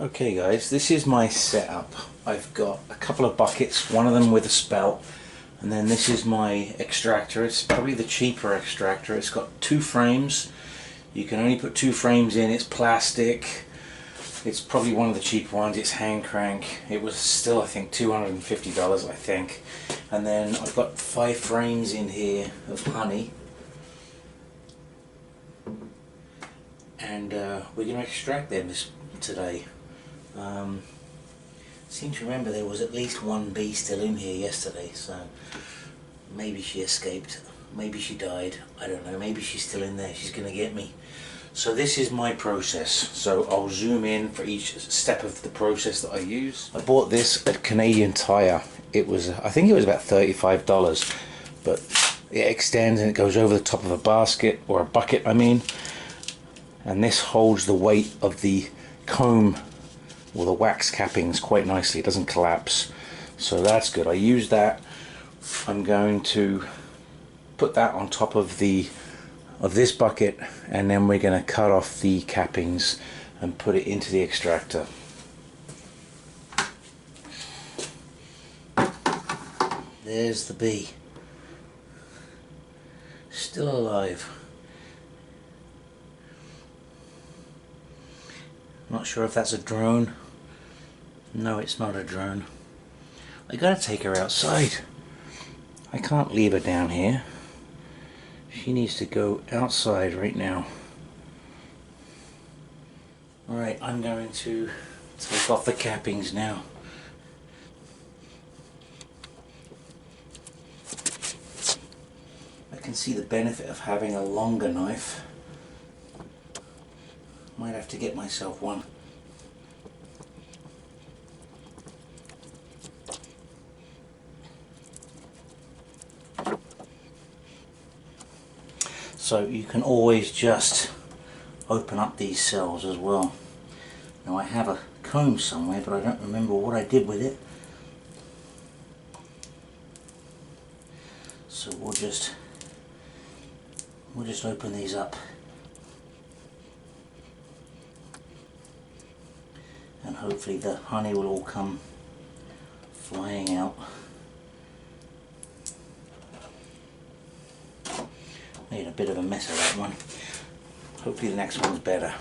Okay guys, this is my setup. I've got a couple of buckets, one of them with a spout, and then this is my extractor. It's probably the cheaper extractor. It's got two frames. You can only put two frames in. It's plastic. It's probably one of the cheaper ones. It's hand crank. It was still, I think, $250, I think. And then I've got 5 frames in here of honey. And we're going to extract them today. Seem to remember there was at least one bee still in here yesterday, so maybe she escaped, maybe she died, I don't know, maybe she's still in there, she's gonna get me. So this is my process, so I'll zoom in for each step of the process that I use. I bought this at Canadian Tire. It was, I think it was about $35, but it extends and it goes over the top of a basket, or a bucket I mean, and this holds the weight of the comb or the wax cappings quite nicely. It doesn't collapse, so that's good. I use that. I'm going to put that on top of this bucket, and then we're going to cut off the cappings and put it into the extractor. There's the bee, still alive. Not sure if that's a drone. No, it's not a drone. I gotta take her outside. I can't leave her down here. She needs to go outside right now. Alright, I'm going to take off the cappings now. I can see the benefit of having a longer knife. Might have to get myself one. So you can always just open up these cells as well. Now I have a comb somewhere, but I don't remember what I did with it. So we'll just open these up. And hopefully the honey will all come flying out. Made a bit of a mess of that one. Hopefully the next one's better.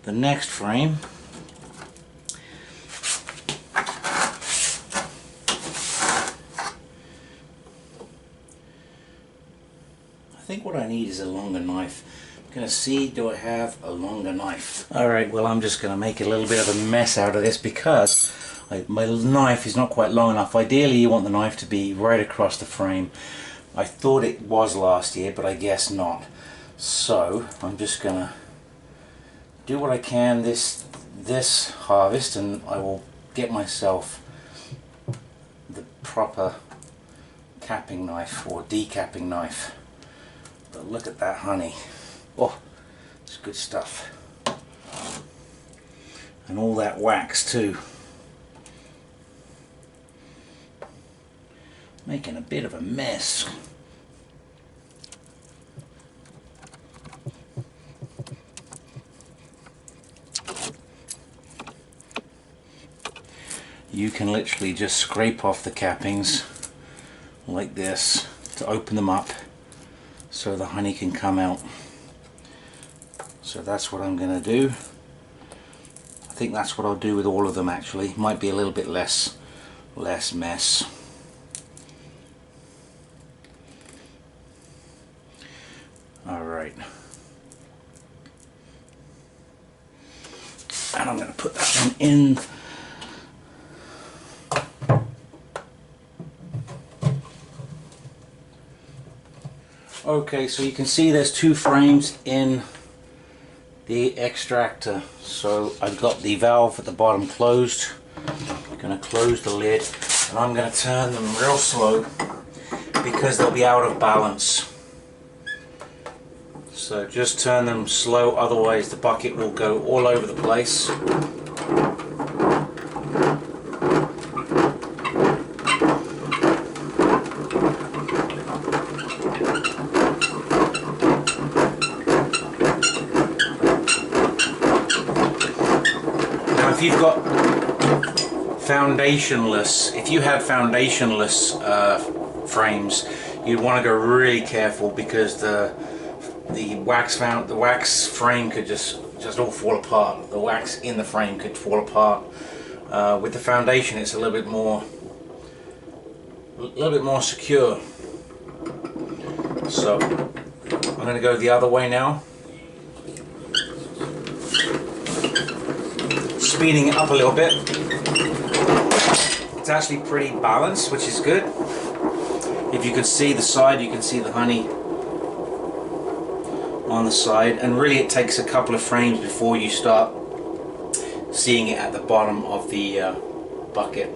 The next frame, I think what I need is a longer knife. I'm going to see, do I have a longer knife? Alright, well I'm just going to make a little bit of a mess out of this because my knife is not quite long enough. Ideally you want the knife to be right across the frame. I thought it was last year, but I guess not. So I'm just going to do what I can this harvest, and I will get myself the proper capping knife or decapping knife. But look at that honey. Oh, it's good stuff. And all that wax too. Making a bit of a mess. You can literally just scrape off the cappings like this to open them up so the honey can come out. So that's what I'm going to do. I think that's what I'll do with all of them actually. Might be a little bit less mess. Alright. And I'm going to put that one in. Okay, so you can see there's 2 frames in the extractor. So I've got the valve at the bottom closed. I'm going to close the lid, and I'm going to turn them real slow because they'll be out of balance. So just turn them slow, otherwise the bucket will go all over the place. if you've got foundationless, if you have foundationless frames, you'd want to go really careful, because the wax frame could just all fall apart. The wax in the frame could fall apart. With the foundation, it's a little bit more secure. So I'm going to go the other way now, speeding it up a little bit. It's actually pretty balanced, which is good. If you can see the side, you can see the honey on the side, and really it takes a couple of frames before you start seeing it at the bottom of the bucket.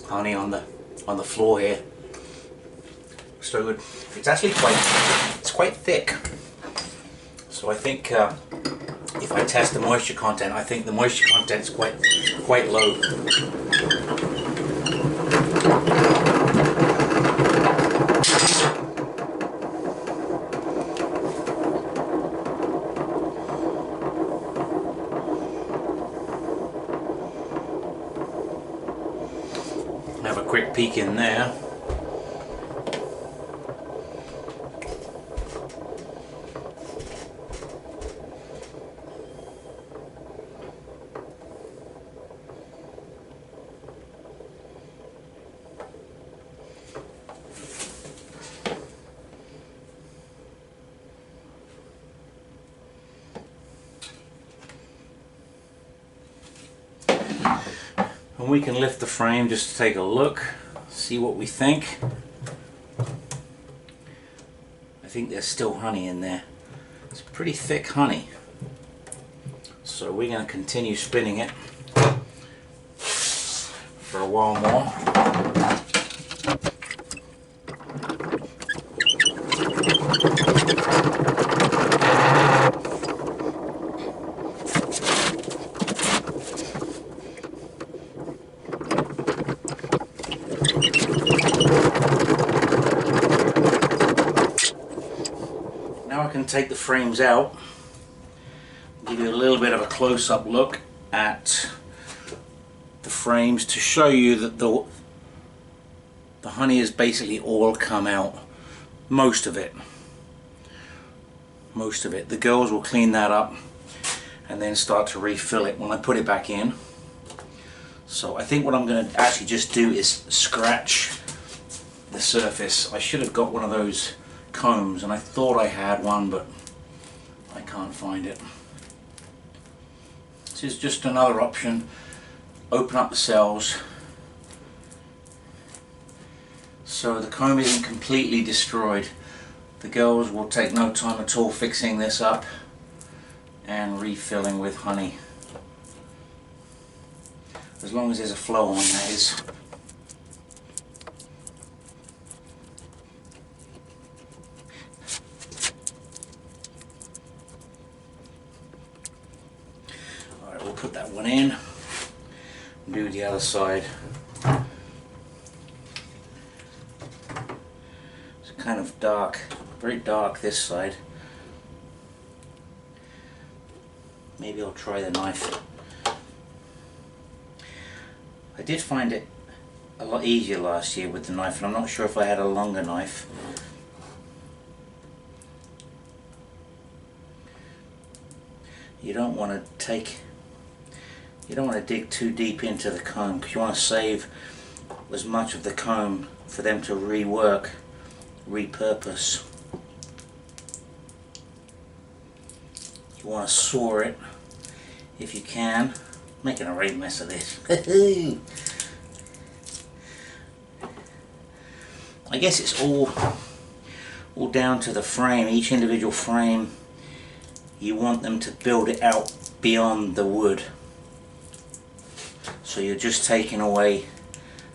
Honey on the floor here. So good. It's actually quite thick. So I think if I test the moisture content, I think the moisture content is quite low. Have a quick peek in there. And we can lift the frame just to take a look, see what we think. I think there's still honey in there. It's pretty thick honey. So we're going to continue spinning it for a while more. Take the frames out, give you a little bit of a close-up look at the frames to show you that the honey has basically all come out. Most of it. The girls will clean that up and then start to refill it when I put it back in. So I think what I'm going to actually just do is scratch the surface. I should have got one of those combs, and I thought I had one, but I can't find it. This is just another option. Open up the cells so the comb isn't completely destroyed. The girls will take no time at all fixing this up and refilling with honey, as long as there's a flow on, that is. Put that one in, do the other side. It's kind of dark, very dark this side. Maybe I'll try the knife. I did find it a lot easier last year with the knife, and I'm not sure if I had a longer knife. You don't want to dig too deep into the comb, because you want to save as much of the comb for them to repurpose. You want to saw it if you can. Making a right mess of this. I guess it's all down to the frame. Each individual frame, you want them to build it out beyond the wood. So you're just taking away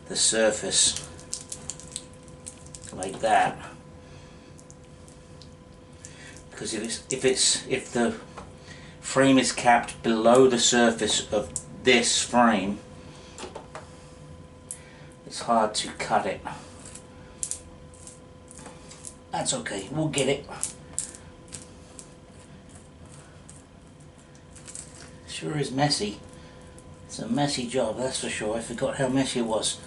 the surface like that. Because if the frame is capped below the surface of this frame, it's hard to cut it. That's okay, we'll get it. Sure is messy. It's a messy job, that's for sure. I forgot how messy it was.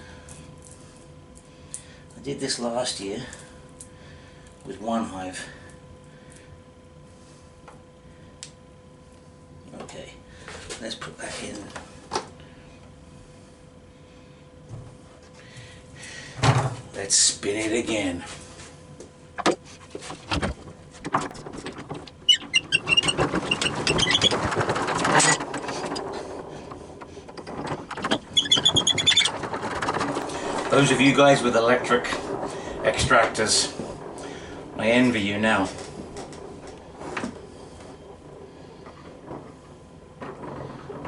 I did this last year with one hive. Okay, let's put that in. Let's spin it again. Those of you guys with electric extractors, I envy you now.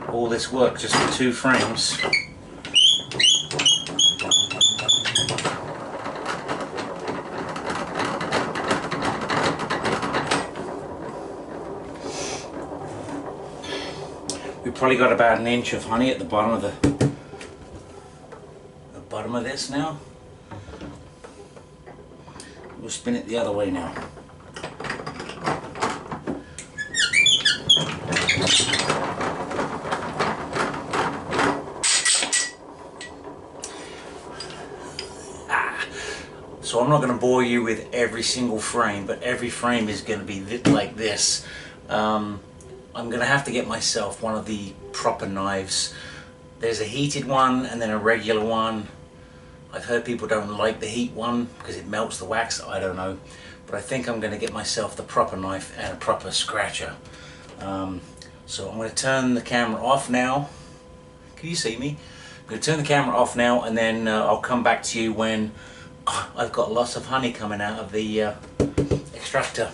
All this work just for 2 frames. We've probably got about an inch of honey at the bottom of this now. We'll spin it the other way now. So I'm not going to bore you with every single frame, but every frame is going to be like this. I'm going to have to get myself one of the proper knives. There's a heated one and then a regular one. I've heard people don't like the heat one because it melts the wax. I don't know, but I think I'm going to get myself the proper knife and a proper scratcher. So I'm going to turn the camera off now. Can you see me? I'm going to turn the camera off now, and then I'll come back to you when I've got lots of honey coming out of the extractor.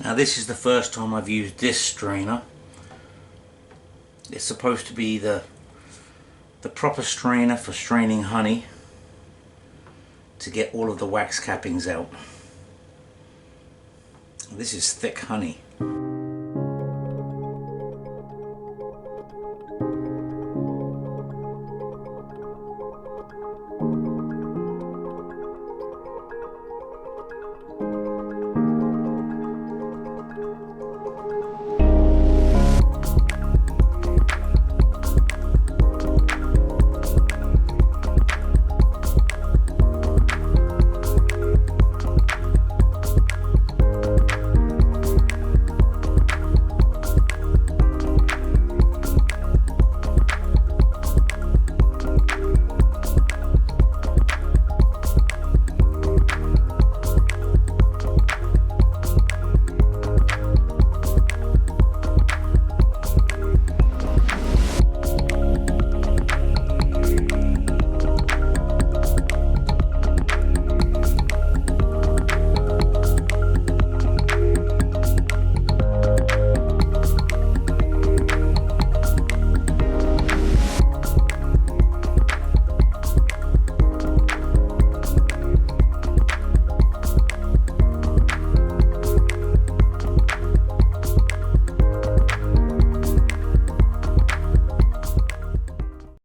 Now this is the first time I've used this strainer. It's supposed to be the proper strainer for straining honey to get all of the wax cappings out. This is thick honey.